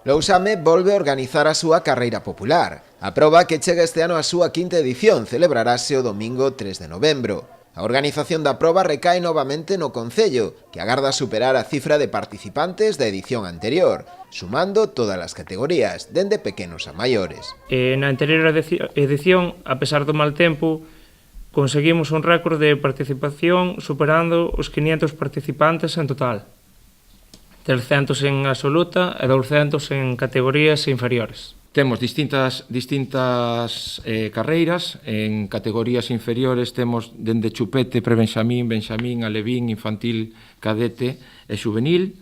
Lousame volve a organizar a súa carreira popular. A proba, que chega este ano á súa quinta edición, celebrarase o domingo 3 de novembro. A organización da proba recae novamente no Concello, que agarda superar a cifra de participantes da edición anterior, sumando todas as categorías, dende pequenos a maiores. Na anterior edición, a pesar do mal tempo, conseguimos un récord de participación superando os 500 participantes en total. 300 en absoluta e 200 en categorías inferiores. Temos distintas carreiras. En categorías inferiores temos dende chupete, prebenxamín, benxamín, alevín, infantil, cadete e xuvenil.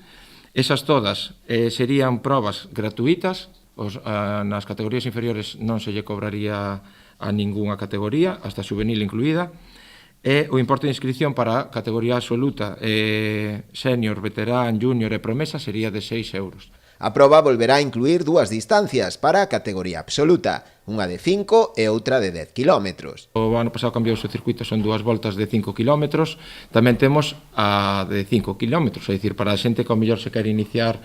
Esas todas serían probas gratuitas. Nas categorías inferiores non se lle cobraría a ningunha categoría, hasta xuvenil incluída. E o importe de inscripción para a categoría absoluta, senior, veterán, junior e promesa sería de 6 euros. A proba volverá a incluir dúas distancias para a categoría absoluta, unha de 5 e outra de 10 km. O ano pasado cambiou o circuito, son dúas voltas de 5 km. Tamén temos a de 5 km, é dicir, para a xente que ao mellor se quere iniciar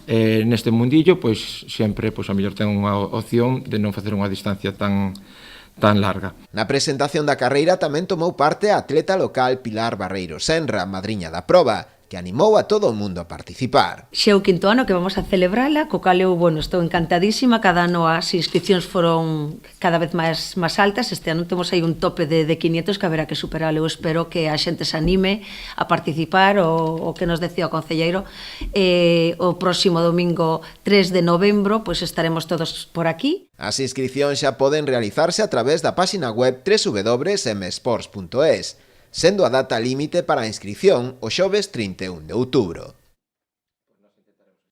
neste mundillo, pois sempre a mellor ten unha opción de non facer unha distancia tan larga. Na presentación da carreira tamén tomou parte a atleta local Pilar Barreiro Senra, madriña da proba, que animou a todo o mundo a participar. Xa é o quinto ano que vamos a celebrala, co cal eu, estou encantadísima, cada ano as inscripcións foron cada vez máis altas, este ano temos aí un tope de 500 que haberá que superar. Eu espero que a xente se anime a participar, o que nos decía o concelleiro, o próximo domingo 3 de novembro, pois estaremos todos por aquí. As inscripcións xa poden realizarse a través da páxina web www.msports.es, sendo a data límite para a inscripción o xoves 31 de outubro.